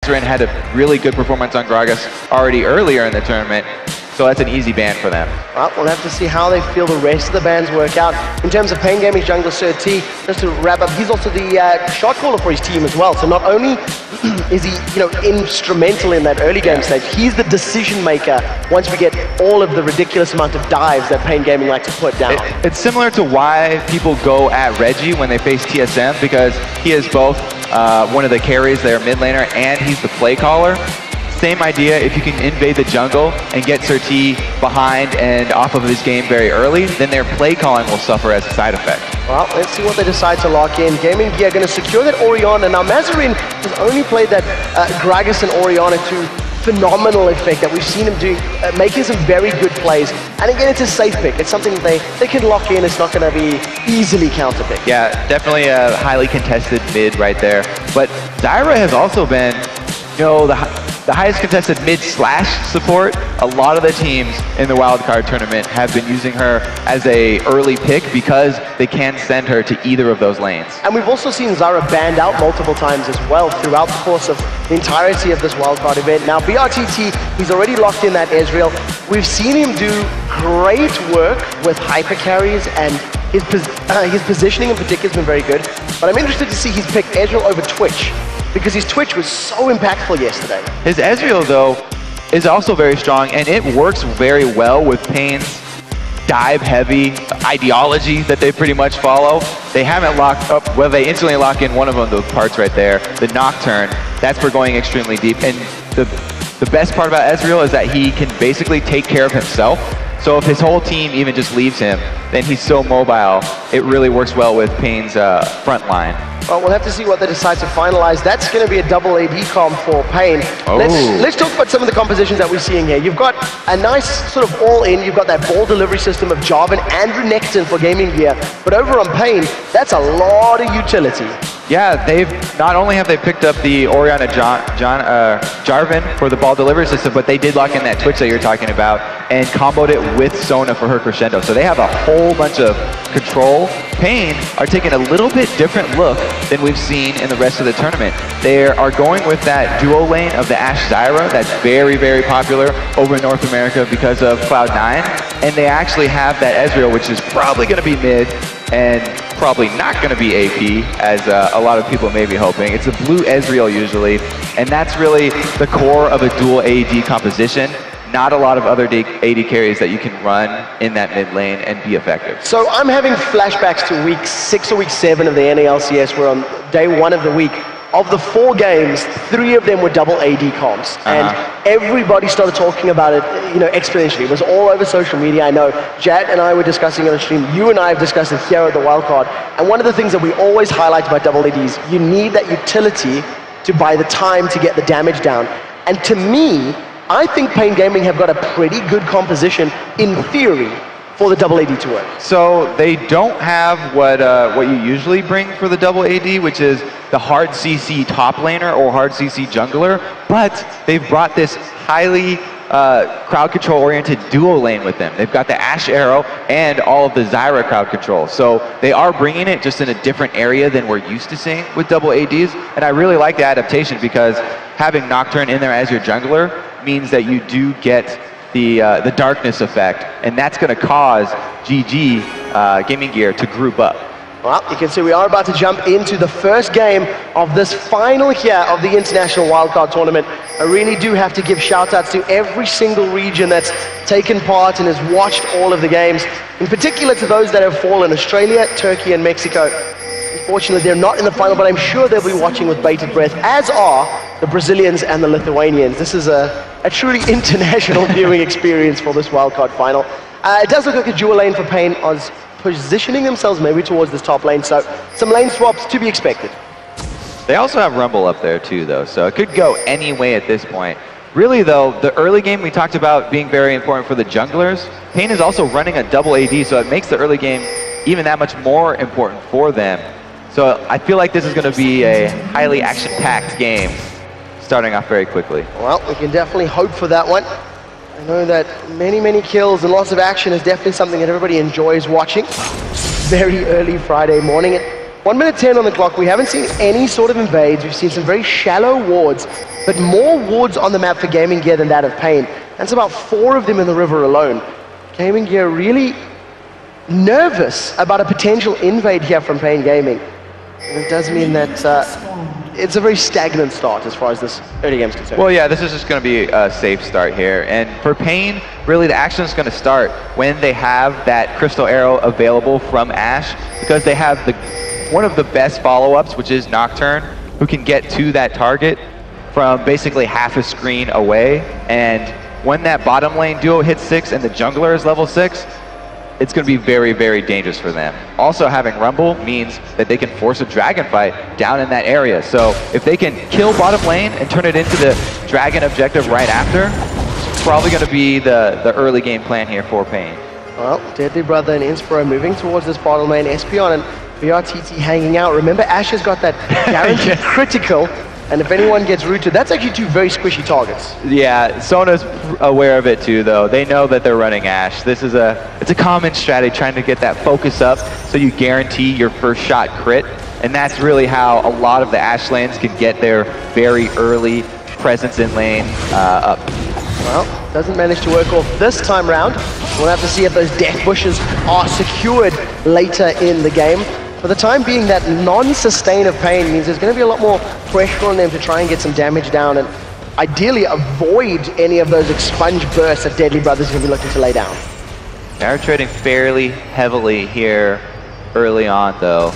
Naturin had a really good performance on Gragas already earlier in the tournament. So that's an easy ban for them. Well, we'll have to see how they feel the rest of the bans work out. In terms of Pain Gaming's jungler SirT, just to wrap up, he's also the shot caller for his team as well. So not only is he, instrumental in that early game stage, he's the decision maker once we get all of the ridiculous amount of dives that Pain Gaming like to put down. It's similar to why people go at Reggie when they face TSM, because he is both one of the carries, their mid laner, and he's the play caller. Same idea, if you can invade the jungle and get SirT behind and off of his game very early, then their play calling will suffer as a side effect. Well, let's see what they decide to lock in. GamingGear going to secure that Orianna. Now, Mazarin has only played that Gragas and Orianna to phenomenal effect that we've seen him do, making some very good plays. And again, it's a safe pick. It's something they can lock in. It's not going to be easily counterpicked. Yeah, definitely a highly contested mid right there. But Zyra has also been, the highest contested mid/support. A lot of the teams in the Wildcard tournament have been using her as a early pick because they can send her to either of those lanes. And we've also seen Zyra banned out multiple times as well throughout the course of the entirety of this Wildcard event. Now, brTT, he's already locked in that Ezreal. We've seen him do great work with hyper carries, and his positioning in particular has been very good. But I'm interested to see his pick Ezreal over Twitch, because his Twitch was so impactful yesterday. His Ezreal, though, is also very strong, and it works very well with Pain's dive-heavy ideology that they pretty much follow. They haven't locked up, well, they instantly lock in one of those parts right there, the Nocturne. That's for going extremely deep. And the best part about Ezreal is that he can basically take care of himself. So if his whole team even just leaves him, then he's so mobile, it really works well with Pain's front line. Well, we'll have to see what they decide to finalize. That's going to be a double AD comp for Pain. Oh. Let's talk about some of the compositions that we're seeing here. You've got a nice sort of all-in. You've got that ball delivery system of Jarvan and Renekton for GamingGear. But over on Pain, that's a lot of utility. Yeah, not only have they picked up the Orianna Jarvan for the ball delivery system, but they did lock in that Twitch that you're talking about and comboed it with Sona for her crescendo. So they have a whole bunch of control. Pain are taking a little bit different look than we've seen in the rest of the tournament. They are going with that duo lane of the Ashe Zyra that's very, very popular over in North America because of Cloud9. And they actually have that Ezreal, which is probably going to be mid and probably not going to be AP, as a lot of people may be hoping. It's a blue Ezreal usually, and that's really the core of a dual AD composition. Not a lot of other AD carries that you can run in that mid lane and be effective. So I'm having flashbacks to week 6 or week 7 of the NALCS. We're on day 1 of the week. Of the 4 games, 3 of them were double AD comps. And everybody started talking about it, exponentially. It was all over social media. I know Jad and I were discussing it on stream. You and I have discussed it here at the Wildcard. And one of the things that we always highlight about double ADs, you need that utility to buy the time to get the damage down. And to me, I think Pain Gaming have got a pretty good composition, in theory, for the double AD to work. So they don't have what you usually bring for the double AD, which is the hard CC top laner or hard CC jungler, but they've brought this highly crowd control oriented duo lane with them. They've got the Ashe Arrow and all of the Zyra crowd control. So they are bringing it just in a different area than we're used to seeing with double ADs. And I really like the adaptation because having Nocturne in there as your jungler means that you do get the darkness effect, and that's going to cause GamingGear to group up. Well, you can see we are about to jump into the first game of this final here of the International Wildcard Tournament. I really do have to give shout-outs to every single region that's taken part and has watched all of the games, in particular to those that have fallen: Australia, Turkey, and Mexico. Unfortunately, they're not in the final, but I'm sure they'll be watching with bated breath, as are the Brazilians and the Lithuanians. This is a truly international viewing experience for this wildcard final. It does look like a dual lane for Pain is positioning themselves maybe towards this top lane, so some lane swaps to be expected. They also have Rumble up there too, though, so it could go any way at this point. Really, though, the early game we talked about being very important for the junglers. Pain is also running a double AD, so it makes the early game even that much more important for them. So I feel like this is going to be a highly action-packed game, starting off very quickly. Well, we can definitely hope for that one. I know that many kills and lots of action is definitely something that everybody enjoys watching. Very early Friday morning. 1 minute 10 on the clock. We haven't seen any sort of invades. We've seen some very shallow wards, but more wards on the map for Gaming Gear than that of Pain. That's about 4 of them in the river alone. Gaming Gear really nervous about a potential invade here from Pain Gaming. And it does mean that it's a very stagnant start as far as this early game is concerned. Well, yeah, this is just going to be a safe start here. And for Pain, really the action is going to start when they have that Crystal Arrow available from Ashe, because they have one of the best follow-ups, which is Nocturne, who can get to that target from basically half a screen away. And when that bottom lane duo hits 6 and the jungler is level 6, it's going to be very, very dangerous for them. Also, having Rumble means that they can force a dragon fight down in that area. So if they can kill bottom lane and turn it into the dragon objective right after, it's probably going to be the early game plan here for Pain. Well, DeadlyBrother and Inspirro moving towards this bottom lane. Espeon and brTT hanging out. Remember, Ashe has got that guaranteed critical. And if anyone gets rooted, that's actually 2 very squishy targets. Yeah, Sona's aware of it too, though. They know that they're running Ashe. This is it's a common strategy, trying to get that focus up so you guarantee your first shot crit. And that's really how a lot of the Ashe lanes can get their very early presence in lane up. Well, doesn't manage to work off this time round. We'll have to see if those death bushes are secured later in the game. For the time being, that non-sustain of Pain means there's going to be a lot more pressure on them to try and get some damage down and ideally avoid any of those expunge bursts that DeadlyBrother's going to be looking to lay down. They're trading fairly heavily here early on, though.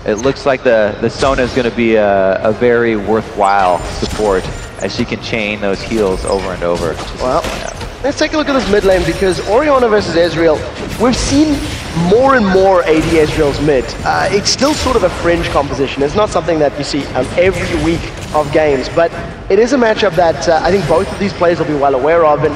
It looks like the Sona is going to be a very worthwhile support as she can chain those heals over and over. Well, let's take a look at this mid lane, because Orianna versus Ezreal, we've seen more and more AD Ezreal's mid. It's still sort of a fringe composition. It's not something that you see every week of games, but it is a matchup that I think both of these players will be well aware of, and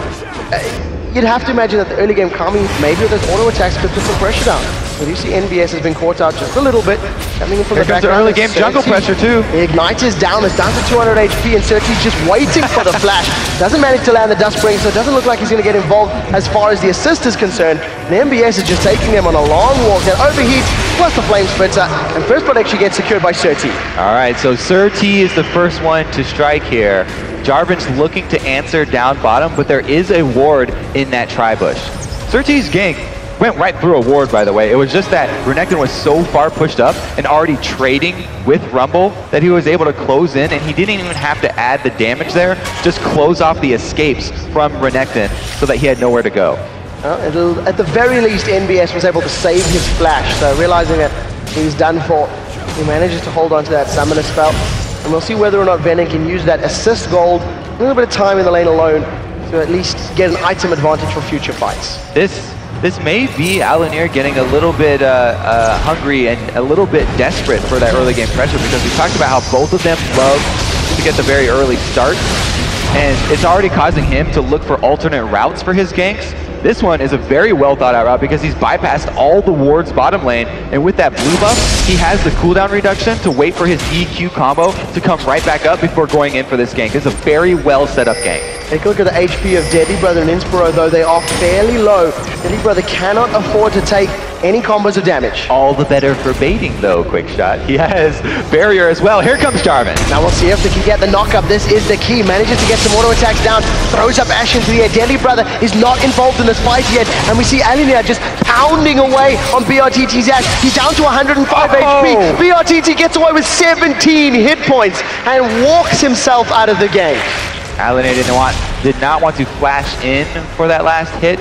you'd have to imagine that the early game coming, maybe with those auto attacks, could put some pressure down. But you see NBS has been caught out just a little bit, coming in from the background. Early game jungle pressure too. The Ignite is down, it's down to 200 HP, and SirT's just waiting for the flash. Doesn't manage to land the Duskbring, so it doesn't look like he's going to get involved as far as the assist is concerned. And NBS is just taking them on a long walk. That overheat, plus the Flame Splitter, and first blood actually gets secured by SirT. All right, so SirT is the first one to strike here. Jarvan's looking to answer down bottom, but there is a ward in that tri-bush. SirT's gank went right through a ward, by the way. It was just that Renekton was so far pushed up and already trading with Rumble that he was able to close in, and he didn't even have to add the damage there, just close off the escapes from Renekton so that he had nowhere to go. Well, at the very least, NBS was able to save his flash, so realizing that he's done for, he manages to hold on to that summoner spell. And we'll see whether or not Venom can use that assist gold, a little bit of time in the lane alone, to at least get an item advantage for future fights. This may be Alunir getting a little bit hungry and a little bit desperate for that early game pressure, because we talked about how both of them love to get the very early start, and it's already causing him to look for alternate routes for his ganks. This one is a very well thought out route because he's bypassed all the wards bottom lane, and with that blue buff, he has the cooldown reduction to wait for his EQ combo to come right back up before going in for this gank. It's a very well set up gank. Take a look at the HP of DeadlyBrother and Inspirro, though. They are fairly low. DeadlyBrother cannot afford to take any combos of damage. All the better for baiting, though, Quick Shot. He has barrier as well. Here comes Jarvan. Now we'll see if they can get the knockup. This is the key. Manages to get some auto attacks down. Throws up Ashe into the air. DeadlyBrother is not involved in this fight yet. And we see Alunir just pounding away on brTT's Ashe. He's down to 105 HP. brTT gets away with 17 hit points and walks himself out of the game. Alunir did not want to flash in for that last hit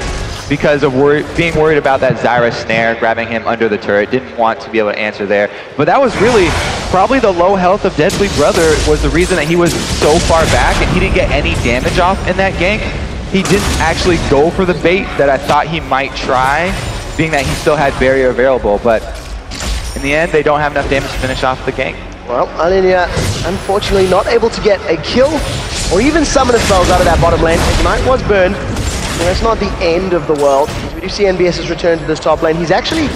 because of being worried about that Zyra snare grabbing him under the turret. Didn't want to be able to answer there. But that was really probably the low health of DeadlyBrother was the reason that he was so far back and he didn't get any damage off in that gank. He didn't actually go for the bait that I thought he might try, being that he still had barrier available. But in the end, they don't have enough damage to finish off the gank. Well, Alunir, unfortunately, not able to get a kill or even summon spells out of that bottom lane. Ignite was burned. And that's not the end of the world. We do see NBS's return to this top lane. He's actually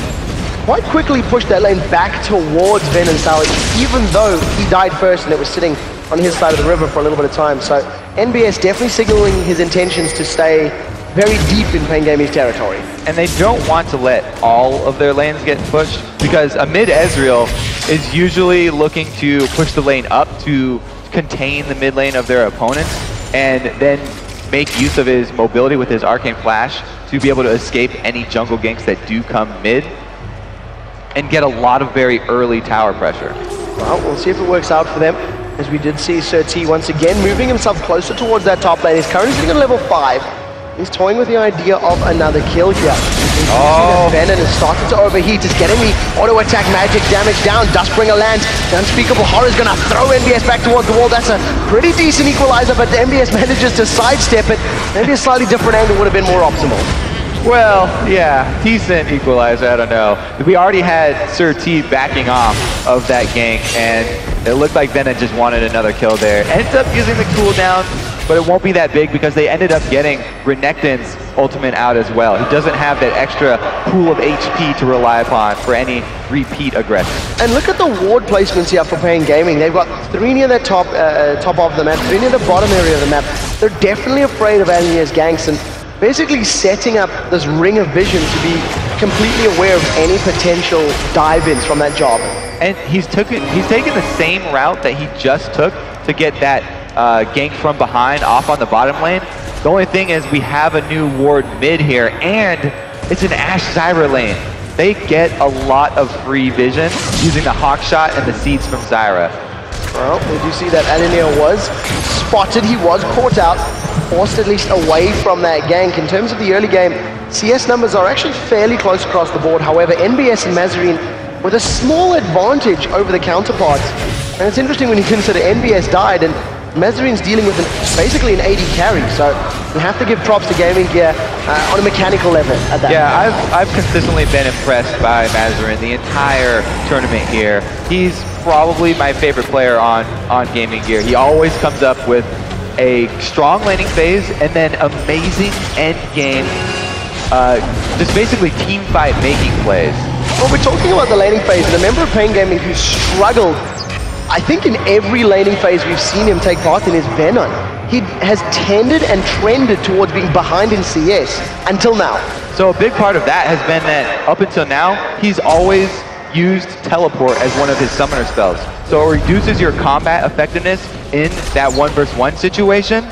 quite quickly pushed that lane back towards Venon's tower, even though he died first and it was sitting on his side of the river for a little bit of time. So NBS definitely signaling his intentions to stay very deep in Pain Gaming's territory. And they don't want to let all of their lanes get pushed, because a mid Ezreal is usually looking to push the lane up to contain the mid lane of their opponents, and then make use of his mobility with his Arcane Flash to be able to escape any jungle ganks that do come mid, and get a lot of very early tower pressure. Well, we'll see if it works out for them, as we did see SirT once again moving himself closer towards that top lane. He's currently sitting on level 5. He's toying with the idea of another kill here. Oh. Venon has started to overheat. He's getting the auto attack magic damage down. Dustbringer lands. The Unspeakable Horror is going to throw MBS back towards the wall. That's a pretty decent equalizer, but MBS manages to sidestep it. Maybe a slightly different angle would have been more optimal. Well, yeah, decent equalizer, I don't know. We already had SirT backing off of that gank, and it looked like Venom just wanted another kill there. Ends up using the cooldown, but it won't be that big because they ended up getting Renekton's ultimate out as well. He doesn't have that extra pool of HP to rely upon for any repeat aggression. And look at the ward placements here for Pain Gaming. They've got 3 near the top of the map, 3 near the bottom area of the map. They're definitely afraid of Alunir's ganks, and basically setting up this ring of vision to be completely aware of any potential dive-ins from that job. And he's taken the same route that he just took to get that gank from behind off on the bottom lane. The only thing is we have a new ward mid here, and it's an Ashe Zyra lane. They get a lot of free vision using the Hawk Shot and the seeds from Zyra. Well, we do see that Alunir was spotted. He was caught out, forced at least away from that gank. In terms of the early game, CS numbers are actually fairly close across the board. However, NBS and Mazarine with a small advantage over the counterparts. And it's interesting when you consider NBS died and Mazarine's dealing with basically an AD carry, so we have to give props to GamingGear on a mechanical level at that. Yeah, I've consistently been impressed by Mazarine the entire tournament here. He's probably my favorite player on GamingGear. He always comes up with a strong laning phase and then amazing end game, just basically team fight making plays. Well, we're talking about the laning phase, and a member of Pain Gaming who struggled, I think in every laning phase we've seen him take part in, is Venon. He has tended and trended towards being behind in CS until now. So a big part of that has been that up until now, he's always used teleport as one of his summoner spells. So it reduces your combat effectiveness in that 1v1 situation.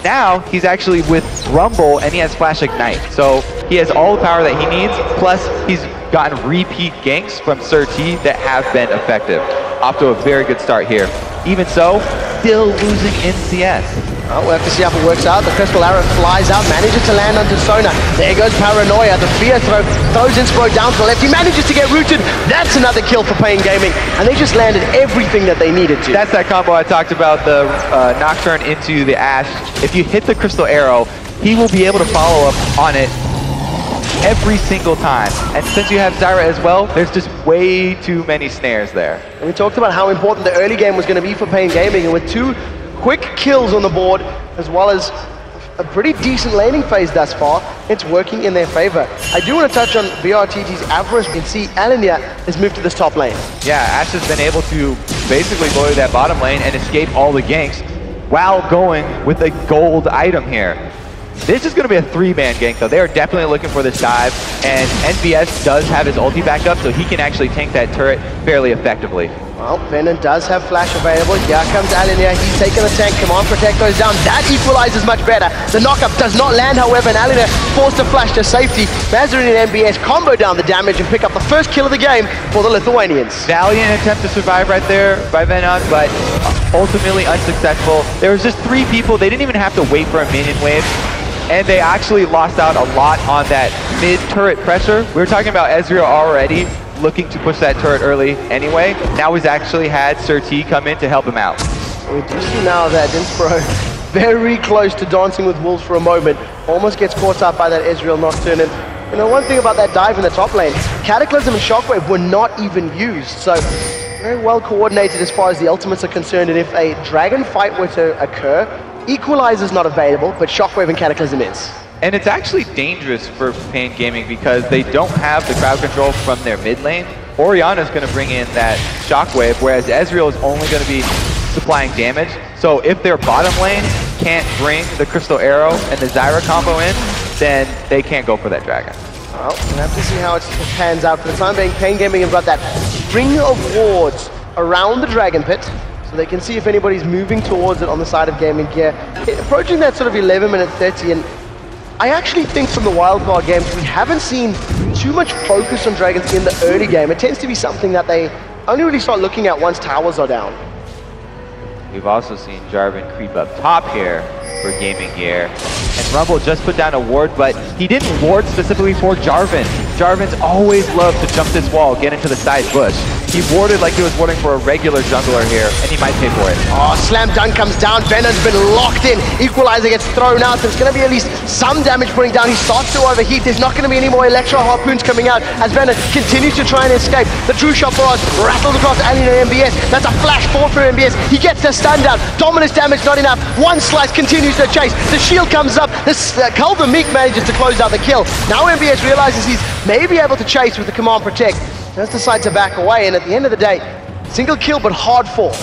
Now he's actually with Rumble and he has Flash Ignite. So he has all the power that he needs, plus he's gotten repeat ganks from SirT that have been effective. Off to a very good start here. Even so, still losing in CS. Well, we'll have to see how it works out. The Crystal Arrow flies out, manages to land onto Sona. There goes Paranoia. The Fear Throw throws Inspirro down to the left. He manages to get rooted. That's another kill for Pain Gaming. And they just landed everything that they needed to. That's that combo I talked about, the Nocturne into the Ashe. If you hit the Crystal Arrow, he will be able to follow up on it every single time. And since you have Zyra as well, there's just way too many snares there. And we talked about how important the early game was going to be for Pain Gaming, and with 2 quick kills on the board, as well as a pretty decent laning phase thus far, it's working in their favor. I do want to touch on brTT's avarice. You can see Alunir has moved to this top lane. Yeah, Ashe has been able to basically go to that bottom lane and escape all the ganks while going with a gold item here. This is going to be a 3-man gank, though. They are definitely looking for this dive, and NBS does have his ulti back up, so he can actually tank that turret fairly effectively. Well, Venom does have Flash available. Here comes Alunir. He's taking the tank. Come on, protect those down. That equalizes much better. The knockup does not land, however, and Alunir forced to flash to safety. Mazarine and NBS combo down the damage and pick up the first kill of the game for the Lithuanians. Valiant attempt to survive right there by Venon, but ultimately unsuccessful. There was just 3 people. They didn't even have to wait for a minion wave. And they actually lost out a lot on that mid-turret pressure. We were talking about Ezreal already looking to push that turret early anyway. Now he's actually had SirT come in to help him out. We do see now that Inspirro very close to dancing with wolves for a moment. Almost gets caught up by that Ezreal Nocturne. And you know, one thing about that dive in the top lane, Cataclysm and Shockwave were not even used. So very well coordinated as far as the ultimates are concerned. And if a dragon fight were to occur, Equalizer's not available, but Shockwave and Cataclysm is. And it's actually dangerous for Pain Gaming because they don't have the crowd control from their mid lane. Orianna's going to bring in that Shockwave, whereas Ezreal is only going to be supplying damage. So if their bottom lane can't bring the Crystal Arrow and the Zyra combo in, then they can't go for that dragon. Well, we'll have to see how it pans out. For the time being, Pain Gaming have got that ring of wards around the dragon pit, so they can see if anybody's moving towards it on the side of GamingGear. Approaching that sort of 11-minute 30, and I actually think from the wildcard games, we haven't seen too much focus on dragons in the early game. It tends to be something that they only really start looking at once towers are down. We've also seen Jarvan creep up top here for GamingGear. And Rumble just put down a ward, but he didn't ward specifically for Jarvan. Jarvan's always loved to jump this wall, get into the side bush. He warded like he was warding for a regular jungler here, and he might pay for it. Oh, slam dunk comes down. Venon's been locked in. Equalizer gets thrown out. There's going to be at least some damage putting down. He starts to overheat. There's not going to be any more electro harpoons coming out as Venon continues to try and escape. The true shot barrage rattles across Alunir MBS. That's a flash forward for MBS. He gets the stun down. Dominus damage not enough. One slice continues to chase. The shield comes up. This Culver Meek manages to close out the kill. Now MBS realizes he's maybe able to chase with the command protect. Just decides to back away, and at the end of the day, single kill but hard fought.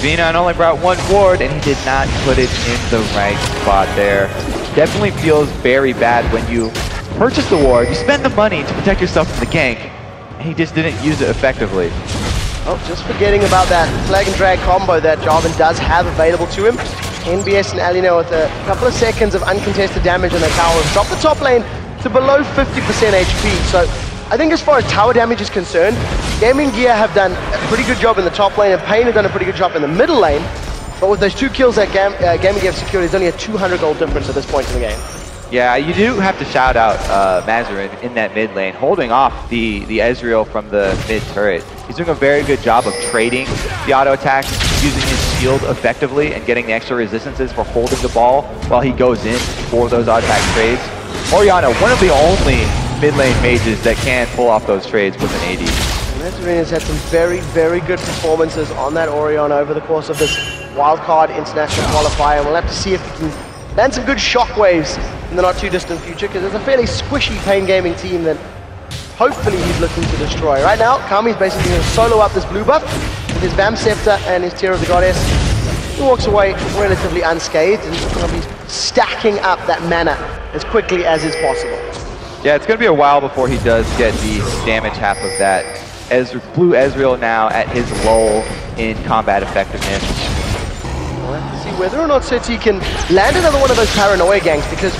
Venon only brought one ward, and he did not put it in the right spot there. Definitely feels very bad when you purchase the ward, you spend the money to protect yourself from the gank, and he just didn't use it effectively. Oh, just forgetting about that flag and drag combo that Jarvan does have available to him. NBS and Alunir with a couple of seconds of uncontested damage on their towers drop the top lane to below 50% HP. So I think as far as tower damage is concerned, GamingGear have done a pretty good job in the top lane, and Pain have done a pretty good job in the middle lane. But with those two kills that GamingGear have secured, there's only a 200 gold difference at this point in the game. Yeah, you do have to shout out Mazarin in that mid lane, holding off the Ezreal from the mid turret. He's doing a very good job of trading the auto attacks, using his shield effectively, and getting the extra resistances for holding the ball while he goes in for those auto attack trades. Orianna, one of the only mid lane mages that can pull off those trades with an AD. Mazarin has had some very, very good performances on that Orianna over the course of this wildcard international qualifier, and we'll have to see if he can land some good shockwaves in the not too distant future, because there's a fairly squishy Pain Gaming team that hopefully he's looking to destroy. Right now, Kami's basically going to solo up this blue buff with his Vamp Scepter and his Tear of the Goddess. He walks away relatively unscathed, and he's going to be stacking up that mana as quickly as is possible. Yeah, it's going to be a while before he does get the damage half of that. Blue Ezreal now at his lull in combat effectiveness. We'll have to see whether or not SirT can land another one of those paranoia ganks, because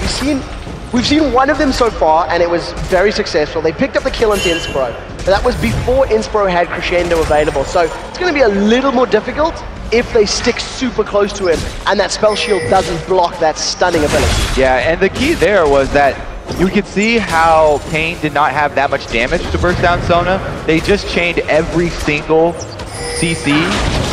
we've seen one of them so far, and it was very successful. They picked up the kill into Inspirro, but that was before Inspirro had Crescendo available. So it's going to be a little more difficult if they stick super close to him, and that spell shield doesn't block that stunning ability. Yeah, and the key there was that you could see how Pain did not have that much damage to burst down Sona. They just chained every single CC,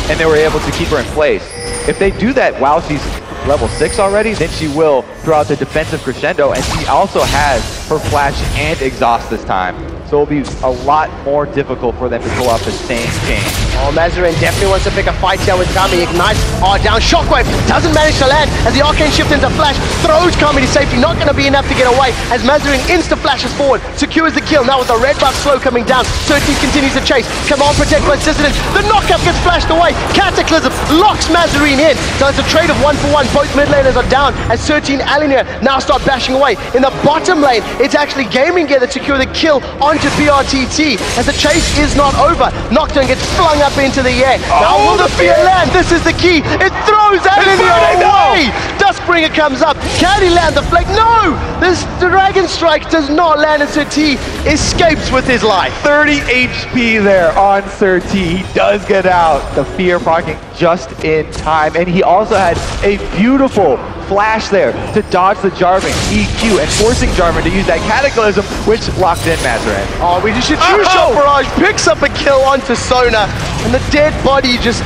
and they were able to keep her in place. If they do that while she's level 6 already, then she will throw out the defensive crescendo, and she also has her flash and exhaust this time. So it'll be a lot more difficult for them to pull off the same chain. Oh, Mazarin definitely wants to pick a fight here with Kami. Ignites, down, Shockwave, doesn't manage to land as the Arcane Shift into Flash, throws Kami to safety, not going to be enough to get away as Mazarin insta-flashes forward, secures the kill. Now with the red buff slow coming down, SirT continues to chase. Command Protect plus Dissonance, the knockup gets flashed away, Cataclysm locks Mazarin in. So it's a trade of 1-for-1, both mid laners are down as SirT and Alunir now start bashing away. In the bottom lane, it's actually GamingGear that secure the kill onto brTT as the chase is not over. Nocturne gets flung up into the air. Now will the fear land? This is the key. It throws Alunir away. Duskbringer comes up. Can he land the flag? No! This Dragon Strike does not land, and SirT escapes with his life. 30 HP there on SirT. He does get out. The fear proccing just in time, and he also had a beautiful flash there to dodge the Jarvan EQ and forcing Jarvan to use that Cataclysm, which locked in Mazarin. Oh, we just shoot True Shot Barrage, picks up a kill onto Sona, and the dead body just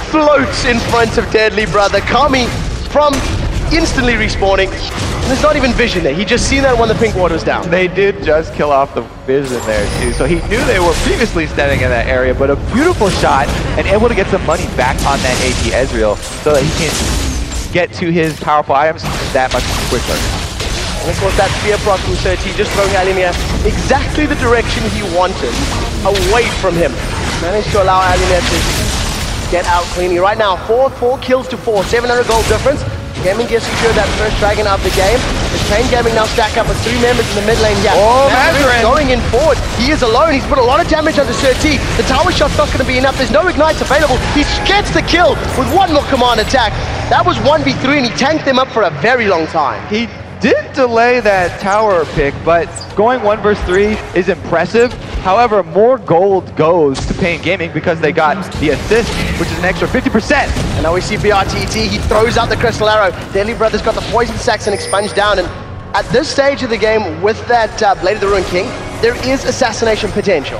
floats in front of DeadlyBrother. Kami from instantly respawning. There's not even vision there. He just seen that when the pink ward was down. They did just kill off the vision there too, so he knew they were previously standing in that area, but a beautiful shot and able to get some money back on that AP Ezreal so that he can get to his powerful items that much quicker. And of course that fear proc from SirT just throwing Alunir exactly the direction he wanted, away from him. Managed to allow Alunir to get out cleanly. Right now, 4 kills to 4, 700 gold difference. GamingGear secured that first dragon of the game. As Pain Gaming now stack up with 3 members in the mid lane. Yeah, oh, Mazarin going in forward. He is alone. He's put a lot of damage onto SirT. The tower shot's not going to be enough. There's no ignites available. He gets the kill with one more command attack. That was 1v3 and he tanked them up for a very long time. He did delay that tower pick, but going 1 versus 3 is impressive. However, more gold goes to Pain Gaming because they got the assist, which is an extra 50%. And now we see brTT, he throws out the Crystal Arrow. DeadlyBrother's got the Poison Sacks and Expunge down, and at this stage of the game, with that Blade of the Ruined King, there is assassination potential.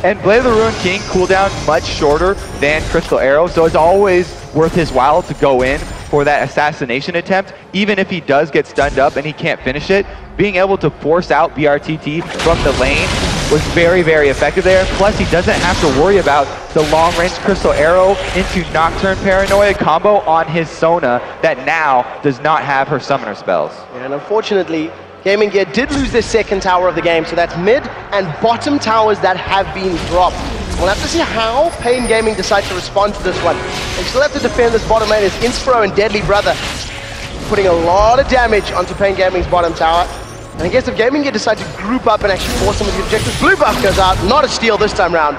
And Blade of the Ruined King cooldown much shorter than Crystal Arrow, so it's always worth his while to go in for that assassination attempt. Even if he does get stunned up and he can't finish it, being able to force out brTT from the lane was very, very effective there. Plus, he doesn't have to worry about the long-range Crystal Arrow into Nocturne Paranoia combo on his Sona that now does not have her summoner spells. Yeah, and unfortunately, GamingGear did lose their second tower of the game, so that's mid and bottom towers that have been dropped. We'll have to see how Pain Gaming decides to respond to this one. They still have to defend this bottom lane as Inspirro and DeadlyBrother putting a lot of damage onto Pain Gaming's bottom tower. And I guess if GamingGear decide to group up and actually force some of the objectives, blue buff goes out, not a steal this time round,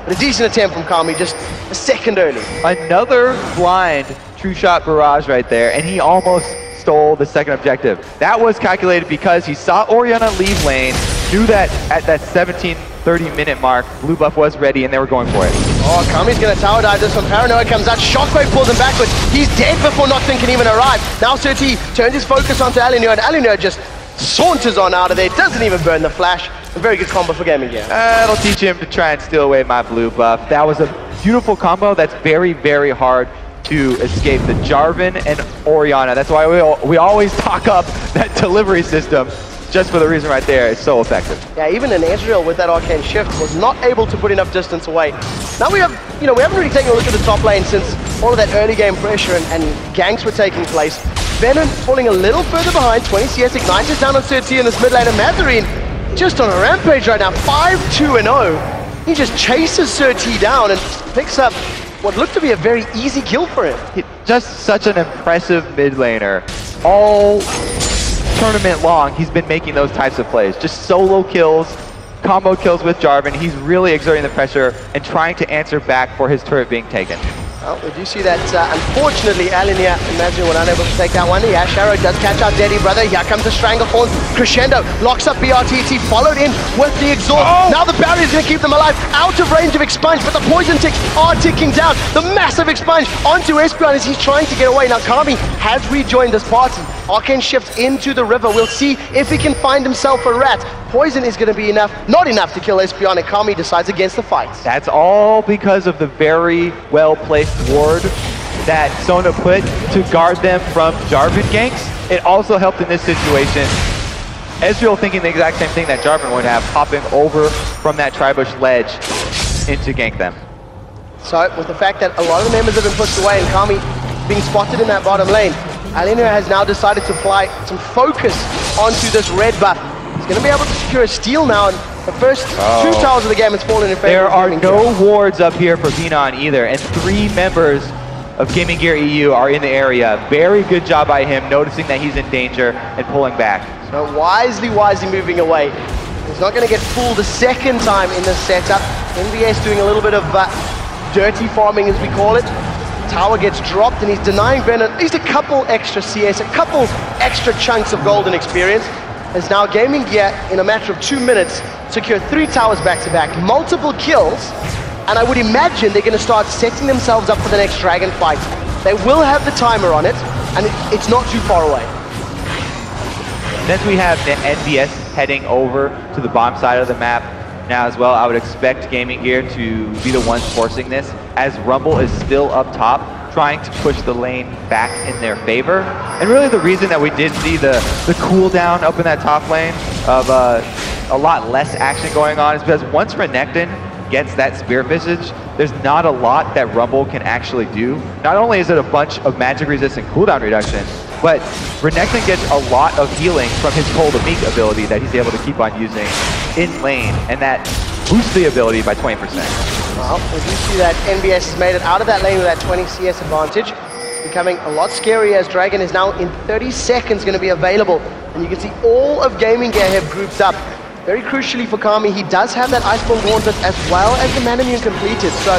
but a decent attempt from Kami, just a second early. Another blind true shot barrage right there, and he almost stole the second objective. That was calculated because he saw Orianna leave lane, knew that at that 17-30 minute mark, blue buff was ready and they were going for it. Oh, Kami's gonna tower dive this one. Paranoia comes out, Shockwave pulls him backwards. He's dead before Nocturne can even arrive. Now SirT turns his focus onto Alunir, and Alunir just saunters on out of there, doesn't even burn the flash. A very good combo for GamingGear. That'll teach him to try and steal away my blue buff. That was a beautiful combo that's very, very hard to escape the Jarvan and Orianna. That's why we always talk up that delivery system, just for the reason right there. It's so effective. Yeah, even an Ezreal with that arcane shift was not able to put enough distance away. Now we have, we haven't really taken a look at the top lane since all of that early game pressure and ganks were taking place. Venom falling a little further behind, 20 CS Ignite is down on SirT in this mid lane, and Mazarin just on a rampage right now, 5-2-0. He just chases SirT down and picks up what looked to be a very easy kill for him. Just such an impressive mid laner. All tournament long, he's been making those types of plays. Just solo kills, combo kills with Jarvan. He's really exerting the pressure and trying to answer back for his turret being taken. Well, we do see that, unfortunately, Alunir, imagine, were unable to take that one. The Ash Arrow does catch out DeadlyBrother. Here comes the Stranglethorn. Crescendo locks up brTT, followed in with the Exhaust. Oh! Now the barrier's going to keep them alive, out of range of Expunge, but the poison ticks are ticking down. The massive Expunge onto Espeon as he's trying to get away. Now Kami has rejoined this party. Arcane shifts into the river. We'll see if he can find himself a rat. Poison is going to be enough, not enough to kill Espeon, and Kami decides against the fight. That's all because of the very well-placed ward that Sona put to guard them from Jarvan ganks. It also helped in this situation. Ezreal thinking the exact same thing that Jarvan would have, hopping over from that Tribush ledge into gank them. So, with the fact that a lot of the members have been pushed away and Kami being spotted in that bottom lane, Alunir has now decided to apply some focus onto this red buff. He's going to be able to secure a steal now, and the first two towers of the game has fallen in favor. There are no wards up here for Venon either, and 3 members of GamingGear.eu are in the area. Very good job by him, noticing that he's in danger and pulling back. So wisely moving away. He's not going to get fooled a second time in this setup. NBS doing a little bit of dirty farming, as we call it. Tower gets dropped and he's denying Venom at least a couple extra CS, a couple extra chunks of golden experience. As now GamingGear, in a matter of 2 minutes, secure 3 towers back-to-back, multiple kills, and I would imagine they're going to start setting themselves up for the next dragon fight. They will have the timer on it, and it's not too far away. Since we have the NBS heading over to the bottom side of the map now as well, I would expect GamingGear to be the ones forcing this, as Rumble is still up top, trying to push the lane back in their favor. And really the reason that we did see the cooldown up in that top lane of a lot less action going on is because once Renekton gets that Spear Visage, there's not a lot that Rumble can actually do. Not only is it a bunch of magic resistant cooldown reduction, but Renekton gets a lot of healing from his Cold of Meek ability that he's able to keep on using in lane, and that boosts the ability by 20%. Well, we do see that NBS has made it out of that lane with that 20 CS advantage. becoming a lot scarier as Dragon is now in 30 seconds going to be available. And you can see all of GamingGear have grouped up. Very crucially for Kami, he does have that Iceborne Gauntlet as well as the Manamune completed. So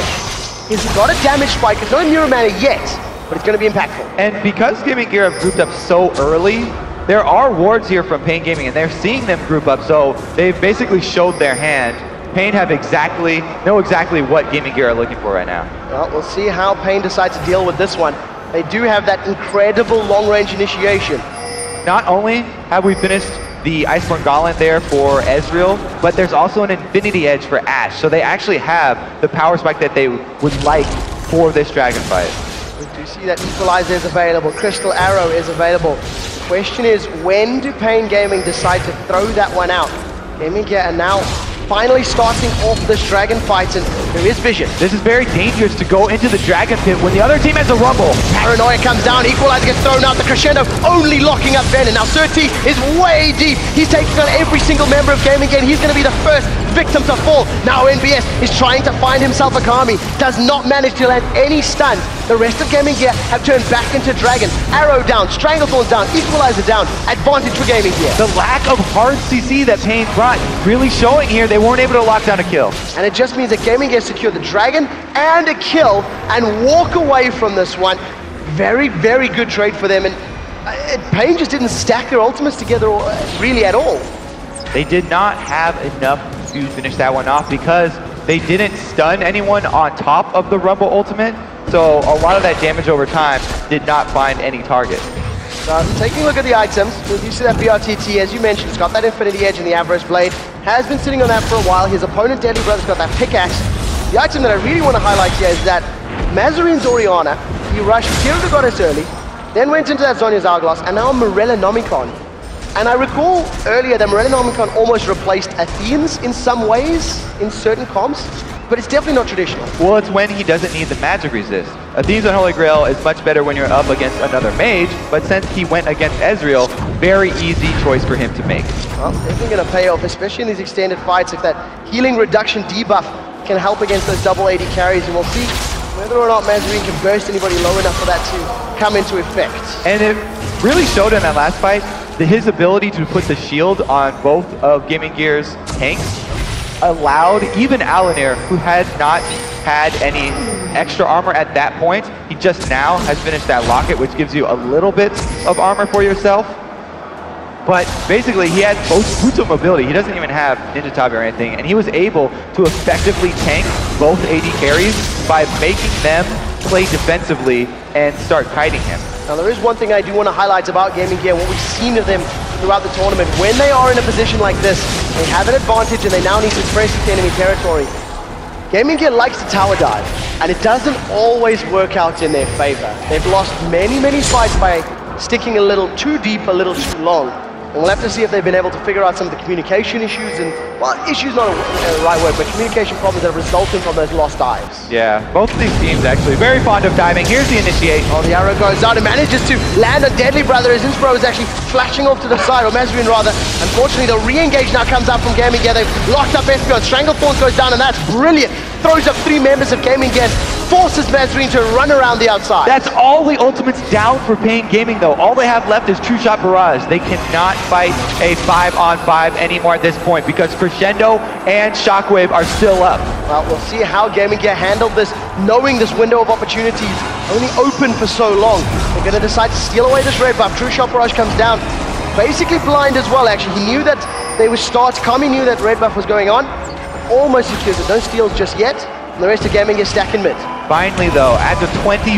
he's got a damage spike. It's not a Mirror Mana yet, but it's going to be impactful. And because GamingGear have grouped up so early, there are wards here from Pain Gaming, and they're seeing them group up, so they've basically showed their hand. Pain know exactly what GamingGear are looking for right now. Well, we'll see how Pain decides to deal with this one. They do have that incredible long-range initiation. Not only have we finished the Iceborne Gauntlet there for Ezreal, but there's also an Infinity Edge for Ashe, so they actually have the power spike that they would like for this dragon fight. We do see that Equalizer is available, Crystal Arrow is available. The question is, when do Pain Gaming decide to throw that one out? GamingGear are now finally starting off this dragon fight, and there is vision. This is very dangerous to go into the dragon pit when the other team has a rumble. Paranoia comes down, Equalizer gets thrown out, the crescendo only locking up Venon. Now SirT is way deep. He's taking on every single member of GamingGear, and he's going to be the first victim to fall. Now NBS is trying to find himself a Kami, does not manage to land any stuns. The rest of GamingGear have turned back into Dragon. Arrow down, Stranglethorn's down, Equalizer down. Advantage for GamingGear. The lack of hard CC that Pain brought really showing here. They weren't able to lock down a kill. And it just means that GamingGear secure the Dragon and a kill and walk away from this one. Very, very good trade for them. And Pain just didn't stack their ultimates together really at all. They did not have enough to finish that one off because they didn't stun anyone on top of the Rumble ultimate. So a lot of that damage over time did not find any target. So taking a look at the items, you see that brTT, as you mentioned, it's got that Infinity Edge and the Avarice Blade. Has been sitting on that for a while. His opponent, DeadlyBrother's got that pickaxe. The item that I really want to highlight here is that Mazarine's Orianna, he rushed Tear of the Goddess early, then went into that Zhonya's Hourglass, and now Morella Nomicon. And I recall earlier that Morella Nomicon almost replaced Athene's in some ways, in certain comps. But it's definitely not traditional. Well, it's when he doesn't need the magic resist. Athene's Unholy Grail is much better when you're up against another mage, but since he went against Ezreal, very easy choice for him to make. Well, definitely going to pay off, especially in these extended fights, if that healing reduction debuff can help against those double AD carries, and we'll see whether or not Mazarine can burst anybody low enough for that to come into effect. And it really showed in that last fight his ability to put the shield on both of GamingGear's tanks allowed even Alunir, who had not had any extra armor at that point, he just now has finished that locket, which gives you a little bit of armor for yourself. But basically, he had both boots of mobility. He doesn't even have Ninja Tabi or anything, and he was able to effectively tank both AD carries by making them play defensively and start kiting him. Now, there is one thing I do want to highlight about GamingGear, what we've seen of them throughout the tournament. When they are in a position like this, they have an advantage and they now need to press into enemy territory. GamingGear likes to tower dive, and it doesn't always work out in their favor. They've lost many, many fights by sticking a little too deep, a little too long. And we'll have to see if they've been able to figure out some of the communication issues and, well, issues not the right word, but communication problems that are resulting from those lost dives. Yeah, both of these teams actually very fond of diving. Here's the initiate. Oh, the arrow goes out and manages to land on DeadlyBrother as Inspirro is actually flashing off to the side, or Mazarine rather. Unfortunately, the re-engage now comes out from GamingGear. They've locked up Espeon. Stranglethorn goes down, and that's brilliant. Throws up 3 members of GamingGear, forces Mazarine to run around the outside. That's all the ultimates down for Pain Gaming, though. All they have left is True Shot Barrage. They cannot fight a 5-on-5 anymore at this point because Crescendo and Shockwave are still up. Well, we'll see how GamingGear handled this, knowing this window of opportunity only open for so long. They're going to decide to steal away this red buff. True Shot Barrage comes down, basically blind as well, actually. He knew that they would start. Kami knew that red buff was going on. Almost secured it. No steals just yet. And the rest of GamingGear stacking mid. Finally, though, after 25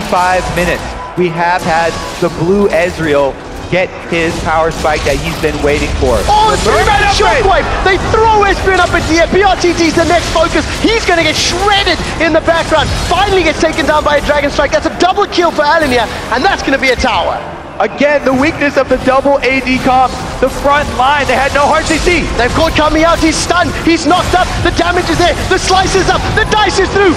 minutes, we have had the blue Ezreal get his power spike that he's been waiting for. Oh, Shockwave! They throw Espeon up into the air. brTT's the next focus. He's going to get shredded in the background. Finally gets taken down by a Dragon Strike. That's a double kill for Alunir, and that's going to be a tower. Again, the weakness of the double AD comp. The front line, they had no hard CC. They've caught Kami out, he's stunned, he's knocked up, the damage is there, the slice is up, the dice is through.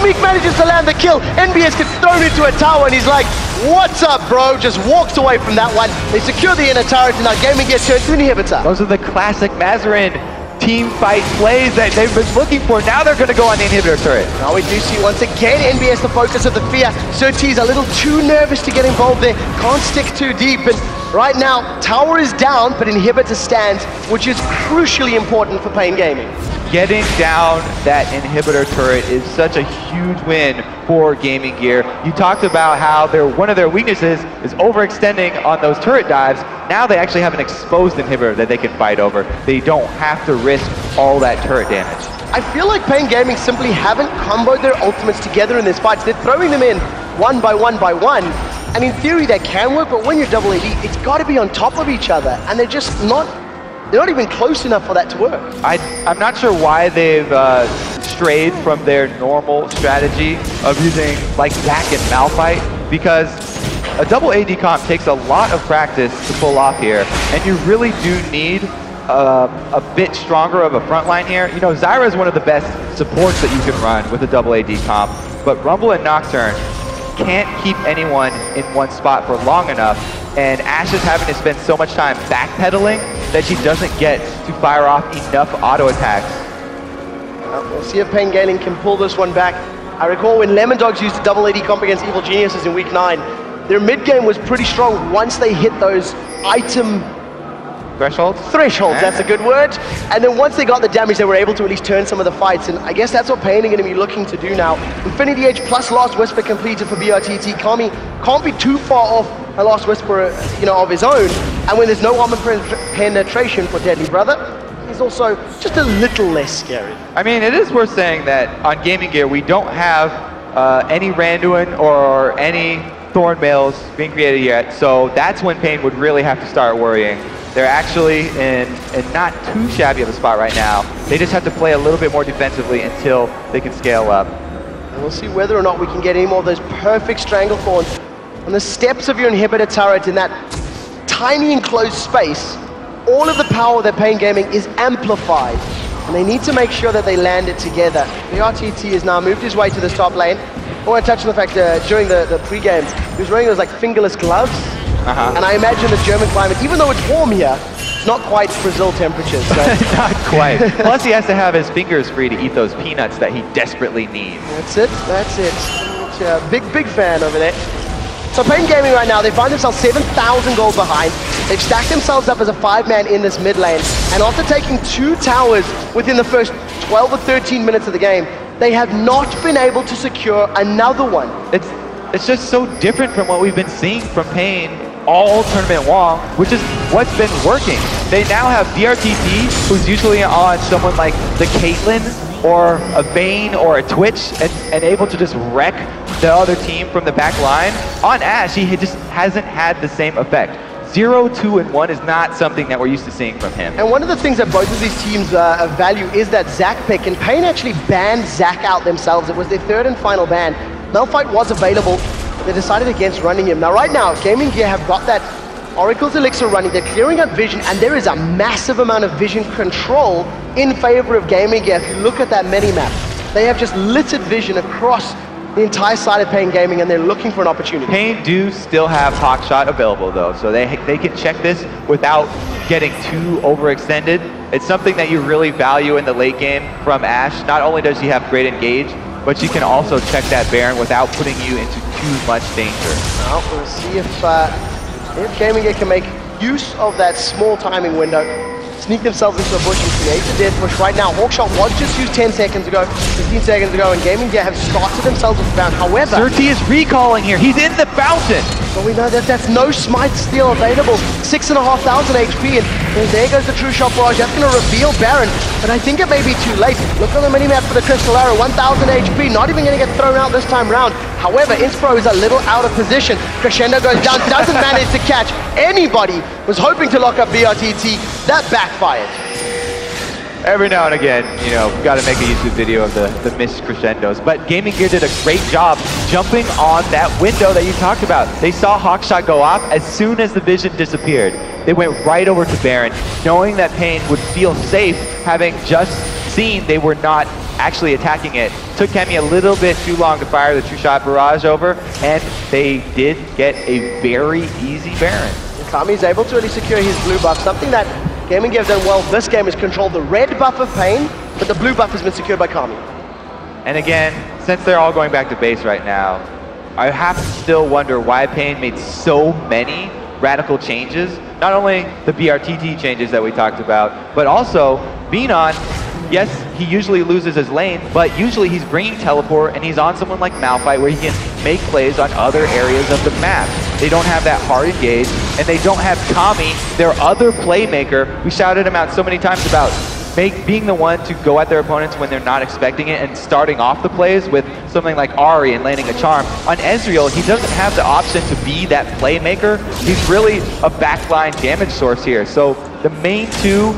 Meek manages to land the kill. NBS gets thrown into a tower and he's like, what's up, bro? Just walks away from that one. They secure the inner turret and now GamingGear turns to an inhibitor. Those are the classic Mazarine team fight plays that they've been looking for. Now they're going to go on the inhibitor turret. Now we do see once again NBS the focus of the fear. SirT is a little too nervous to get involved there. Can't stick too deep. And right now, tower is down, but inhibitor stands, which is crucially important for Pain Gaming. Getting down that inhibitor turret is such a huge win for Gaming Gear. You talked about how one of their weaknesses is overextending on those turret dives. Now they actually have an exposed inhibitor that they can fight over. They don't have to risk all that turret damage. I feel like Pain Gaming simply haven't comboed their ultimates together in this fight. They're throwing them in one by one by one. And in theory that can work, but when you're double AD, it's got to be on top of each other. And they're just not even close enough for that to work. I'm not sure why they've strayed from their normal strategy of using like Zac and Malphite, because a double AD comp takes a lot of practice to pull off here, and you really do need a bit stronger of a front line here. You know, Zyra is one of the best supports that you can run with a double AD comp, but Rumble and Nocturne can't keep anyone in one spot for long enough, and Ashe is having to spend so much time backpedaling that she doesn't get to fire off enough auto attacks. We'll see if Pain Gaming can pull this one back. I recall when Lemon Dogs used a double AD comp against Evil Geniuses in week 9, their mid game was pretty strong once they hit those item Thresholds? Thresholds, that's a good word. And then once they got the damage, they were able to at least turn some of the fights. And I guess that's what Pain are going to be looking to do now. Infinity Edge plus Last Whisper completed for brTT. Kami can't be too far off a Last Whisper, you know, of his own. And when there's no armor penetration for DeadlyBrother, he's also just a little less scary. I mean, it is worth saying that on Gaming Gear, we don't have any Randuin or any Thornmails being created yet. So that's when Pain would really have to start worrying. They're actually in not too shabby of a spot right now. They just have to play a little bit more defensively until they can scale up. And we'll see whether or not we can get any more of those perfect Stranglethorns on the steps of your inhibitor turret in that tiny enclosed space. All of the power of their Pain Gaming is amplified, and they need to make sure that they land it together. brTT has now moved his way to the top lane. I want to touch on the fact during the pre-games, he was wearing those like fingerless gloves. And I imagine the German climate, even though it's warm here, it's not quite Brazil temperatures. So. Not quite. Plus he has to have his fingers free to eat those peanuts that he desperately needs. That's it, that's it. Big fan over there. So Pain Gaming right now, they find themselves 7,000 gold behind. They've stacked themselves up as a 5-man in this mid lane. And after taking 2 towers within the first 12 or 13 minutes of the game, they have not been able to secure another one. It's just so different from what we've been seeing from Pain all tournament long, which is what's been working. They now have brTT, who's usually on someone like the Caitlyn or a Vayne or a Twitch, and able to just wreck the other team from the back line. On Ashe, he just hasn't had the same effect. 0, 2, and 1 is not something that we're used to seeing from him. And one of the things that both of these teams value is that Zac pick, and Pain actually banned Zac out themselves. It was their 3rd and final ban. Malphite was available, but they decided against running him. Now right now, Gaming Gear have got that Oracle's Elixir running, they're clearing up vision, and there is a massive amount of vision control in favor of Gaming Gear. If you look at that mini-map, they have just littered vision across the entire side of Pain Gaming, and they're looking for an opportunity. Pain do still have Hawkshot available though, so they can check this without getting too overextended. It's something that you really value in the late game from Ashe. Not only does she have great engage, but you can also check that Baron without putting you into too much danger. Well, we'll see if Gaming Gear can make use of that small timing window, sneak themselves into a bush and create the death bush. Right now, Hawkshot was just used 10 seconds ago, 15 seconds ago, and Gaming Gear have started themselves with the Baron. However, SirT is recalling here. He's in the fountain. But we know that that's no smite steal available. 6,500 HP, and there goes the True Shot Barrage. That's going to reveal Baron, but I think it may be too late. Look on the minimap for the Crystal Arrow, 1,000 HP, not even going to get thrown out this time round. However, Inspirro is a little out of position. Crescendo goes down, doesn't manage to catch anybody. Was hoping to lock up brTT. That backfired. Every now and again, you know, got to make a YouTube video of the missed crescendos. But Gaming Gear did a great job jumping on that window that you talked about. They saw Hawkshot go off as soon as the vision disappeared. They went right over to Baron, knowing that Pain would feel safe, having just seen they were not actually attacking it. Took Kemi a little bit too long to fire the True Shot Barrage over, and they did get a very easy Baron. Kami's able to really secure his blue buff, something that GamingGear have done well this game is control the red buff of Pain, but the blue buff has been secured by Kami. And again, since they're all going back to base right now, I have to still wonder why Pain made so many radical changes. Not only the brTT changes that we talked about, but also Venon. Yes, he usually loses his lane, but usually he's bringing teleport and he's on someone like Malphite where he can make plays on other areas of the map. They don't have that hard engage, and they don't have Kami, their other playmaker. We shouted him out so many times about being the one to go at their opponents when they're not expecting it and starting off the plays with something like Ahri and landing a charm. On Ezreal, he doesn't have the option to be that playmaker. He's really a backline damage source here. So the main two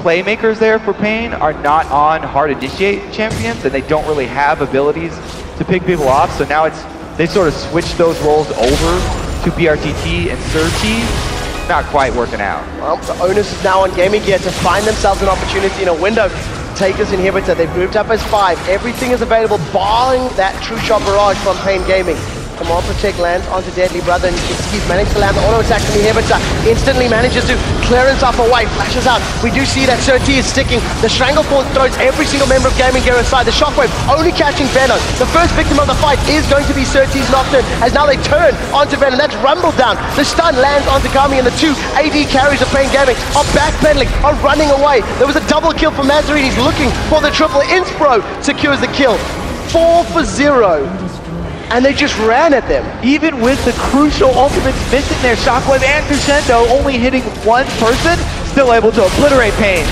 playmakers there for Pain are not on hard initiate champions, and they don't really have abilities to pick people off. So now they sort of switched those roles over to brTT and SirT. Not quite working out. Well, the onus is now on GamingGear to find themselves an opportunity in a window. Take this inhibitor, they've moved up as 5. Everything is available, barring that true shot barrage from Pain Gaming. The More Protect lands onto DeadlyBrother, and you can see he's managed to land the auto attack from the inhibitor. Instantly manages to clear himself away, flashes out. We do see that SirT is sticking. The Stranglefall throws every single member of GamingGear aside. The Shockwave only catching Venon. The first victim of the fight is going to be SirT's Nocturne, as now they turn onto Venon. That's rumbled down. The stun lands onto Kami, and the 2 AD carries of Pain Gaming are backpedaling, are running away. There was a double kill for Mazarin. He's looking for the triple. Inspirro secures the kill. 4 for 0. And they just ran at them. Even with the crucial ultimates missing their Shockwave and Crescendo, only hitting one person, still able to obliterate Pain.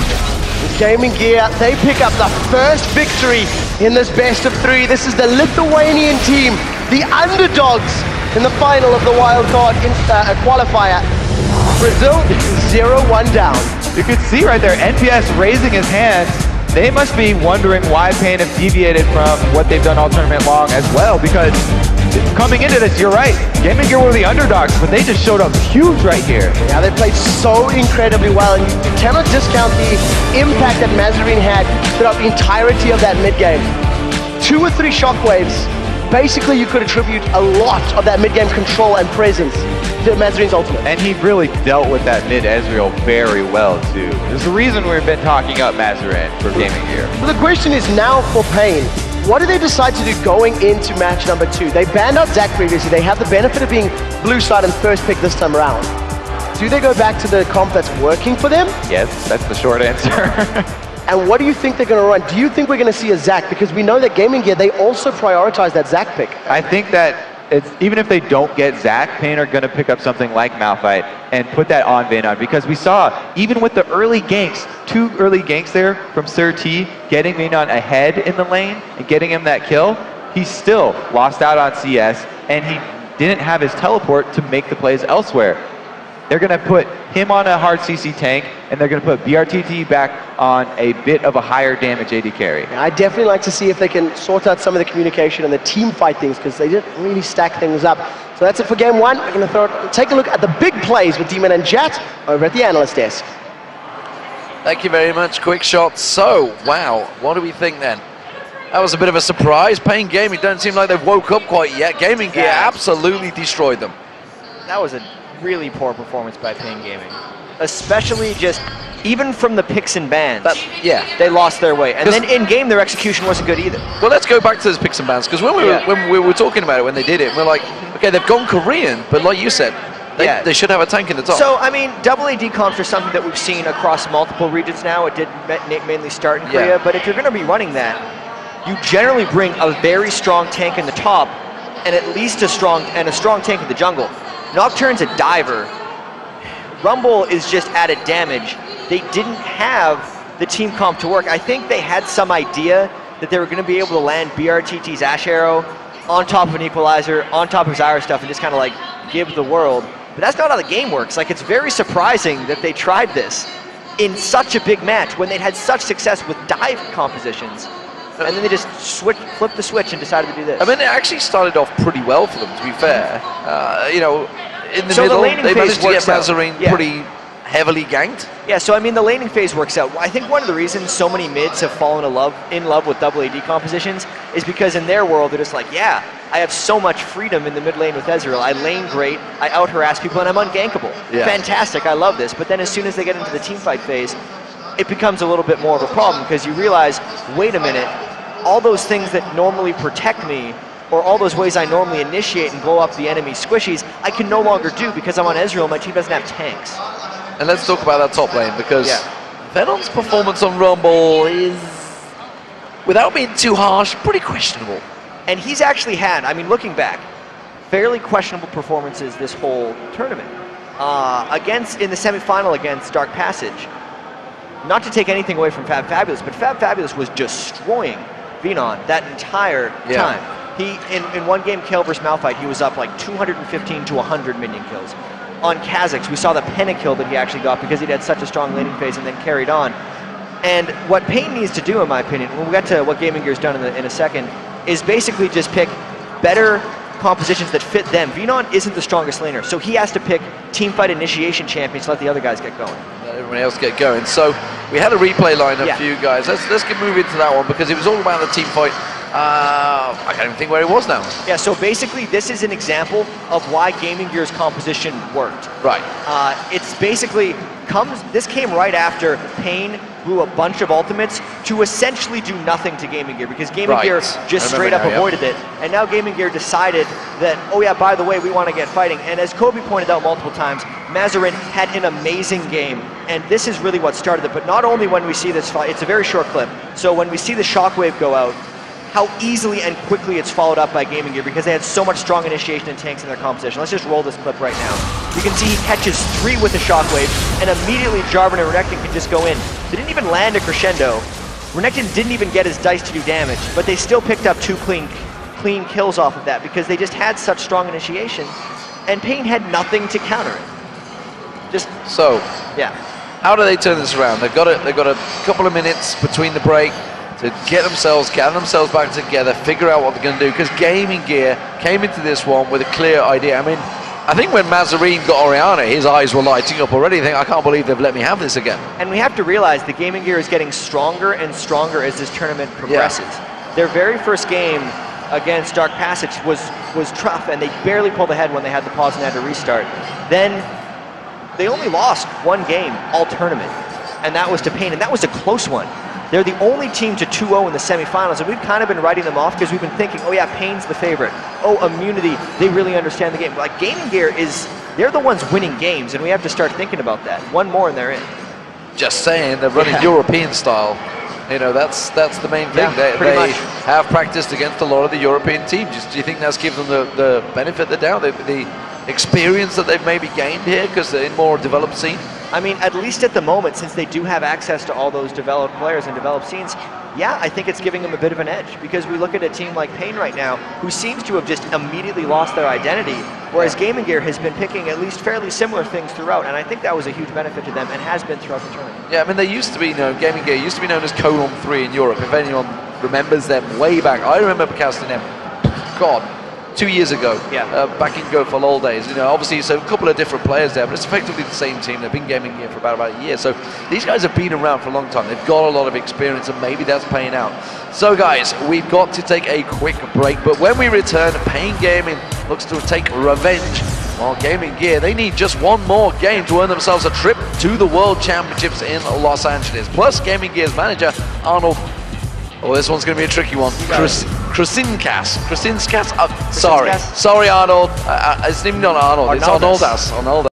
GamingGear, they pick up the first victory in this best of 3. This is the Lithuanian team, the underdogs in the final of the Wildcard qualifier. Brazil 0-1 down. You can see right there, NPS raising his hands. They must be wondering why Pain have deviated from what they've done all tournament long as well, because coming into this, you're right, GamingGear were the underdogs, but they just showed up huge right here. Yeah, they played so incredibly well, and you cannot discount the impact that Mazarin had throughout the entirety of that mid-game. 2 or 3 shockwaves. Basically, you could attribute a lot of that mid-game control and presence to Mazarin's ultimate. And he really dealt with that mid-Ezreal very well, too. There's a reason we've been talking up Mazarin for GamingGear. But the question is now for Pain. What do they decide to do going into match number 2? They banned out Zach previously. They have the benefit of being blue side and first pick this time around. Do they go back to the comp that's working for them? Yes, that's the short answer. And what do you think they're going to run? Do you think we're going to see a Zach? Because we know that GamingGear, they also prioritize that Zach pick. I think that even if they don't get Zach, Pain are going to pick up something like Malphite and put that on Venon, because we saw, even with the early ganks, 2 early ganks there from SirT, getting Venon ahead in the lane and getting him that kill, he still lost out on CS, and he didn't have his teleport to make the plays elsewhere. They're going to put him on a hard CC tank, and they're going to put brTT back on a bit of a higher damage AD carry. I'd definitely like to see if they can sort out some of the communication and the team fight things, because they didn't really stack things up. So that's it for game 1. We're going to take a look at the big plays with Demon and Jat over at the analyst desk. Thank you very much. Quick shot. So, wow, what do we think then? That was a bit of a surprise. Pain Gaming don't seem like they've woke up quite yet. GamingGear absolutely destroyed them. That was a really poor performance by Pain Gaming, especially just even from the picks and bans. Yeah, they lost their way, and then in game their execution wasn't good either. Well, let's go back to those picks and bans, because when we were talking about it when they did it, we're like, okay, they've gone Korean, but like you said, they should have a tank in the top. So I mean, double AD comps are something that we've seen across multiple regions now. It did mainly start in Korea, but if you're going to be running that, you generally bring a very strong tank in the top, and at least a strong tank in the jungle. Nocturne's a diver. Rumble is just added damage. They didn't have the team comp to work. I think they had some idea that they were going to be able to land brTT's Ash Arrow on top of an Equalizer, on top of Zyra stuff, and just kind of like give the world. But that's not how the game works. Like, it's very surprising that they tried this in such a big match when they'd had such success with dive compositions. And then they just flipped the switch and decided to do this. I mean, it actually started off pretty well for them, to be fair. You know, in the middle, they managed to get Mazarin pretty heavily ganked. Yeah, so I mean, the laning phase works out. I think one of the reasons so many mids have fallen in love with double AD compositions is because in their world, they're just like, yeah, I have so much freedom in the mid lane with Ezreal. I lane great, I out-harass people, and I'm ungankable. Yeah. Fantastic, I love this. But then as soon as they get into the teamfight phase, it becomes a little bit more of a problem because you realize, wait a minute, all those things that normally protect me, or all those ways I normally initiate and blow up the enemy squishies, I can no longer do because I'm on Ezreal and my team doesn't have tanks. And let's talk about that top lane, because Venon's performance on Rumble is, without being too harsh, pretty questionable. And he's actually had, I mean, looking back, fairly questionable performances this whole tournament. In the semifinal against Dark Passage, not to take anything away from Fab Fabulous, but Fab Fabulous was destroying Venon that entire time. He, in one game kill versus Malphite, he was up like 215 to 100 minion kills. On Kha'Zix, we saw the pentakill that he actually got because he had such a strong laning phase and then carried on. And what Pain needs to do, in my opinion, when we get to what GamingGear's done in a second, is basically just pick better compositions that fit them. Venon isn't the strongest laner, so he has to pick teamfight initiation champions to let the other guys get going. Let everybody else get going. So we had a replay lineup for you guys. Let's get moving into that one because it was all about the teamfight. I can't even think where it was now. Yeah, so basically this is an example of why GamingGear's composition worked. Right. It's basically this came right after Pain blew a bunch of ultimates to essentially do nothing to GamingGear because GamingGear just straight up avoided it. And now GamingGear decided that, oh yeah, by the way, we want to get fighting. And as Kobe pointed out multiple times, Mazarin had an amazing game. And this is really what started it. But not only when we see this fight, it's a very short clip. So when we see the shockwave go out, how easily and quickly it's followed up by GamingGear because they had so much strong initiation and tanks in their composition. Let's just roll this clip right now. You can see he catches 3 with the shockwave, and immediately Jarvan and Renekton can just go in. They didn't even land a crescendo. Renekton didn't even get his dice to do damage, but they still picked up 2 clean kills off of that because they just had such strong initiation, and Pain had nothing to counter it. How do they turn this around? They've got a couple of minutes between the break to gather themselves back together, figure out what they're going to do, because GamingGear came into this one with a clear idea. I mean, I think when Mazarin got Orianna, his eyes were lighting up already. I can't believe they've let me have this again. And we have to realize that GamingGear is getting stronger and stronger as this tournament progresses. Their very first game against Dark Passage was tough, and they barely pulled ahead when they had the pause and had to restart. Then they only lost 1 game all tournament, and that was to Pain, and that was a close one. They're the only team to 2-0 in the semifinals, and we've kind of been writing them off because we've been thinking, oh yeah, Pain's the favorite. Oh, Immunity, they really understand the game. Like, GamingGear they're the ones winning games, and we have to start thinking about that. 1 more and they're in. Just saying, they're running European style. You know, that's the main thing. They have practiced against a lot of the European teams. Do you think that's given them the benefit of the doubt, the experience that they've maybe gained here because they're in more developed scene? I mean, at least at the moment, since they do have access to all those developed players and developed scenes, yeah, I think it's giving them a bit of an edge because we look at a team like Pain right now who seems to have just immediately lost their identity, whereas GamingGear has been picking at least fairly similar things throughout, and I think that was a huge benefit to them and has been throughout the tournament. Yeah, I mean, they used to be, GamingGear used to be known as Colon 3 in Europe, if anyone remembers them way back. I remember casting them, God, 2 years ago, back in Go for LOL days. Obviously, so a couple of different players there, but it's effectively the same team. They've been GamingGear for about a year. So these guys have been around for a long time. They've got a lot of experience, and maybe that's paying out. So, guys, we've got to take a quick break, but when we return, Pain Gaming looks to take revenge. While GamingGear, they need just 1 more game to earn themselves a trip to the World Championships in Los Angeles. Plus, GamingGear's manager, Arnold. Oh, this one's going to be a tricky one. Krasinkas. Sorry, Arnold. It's not even on Arnold. It's Arnoldas.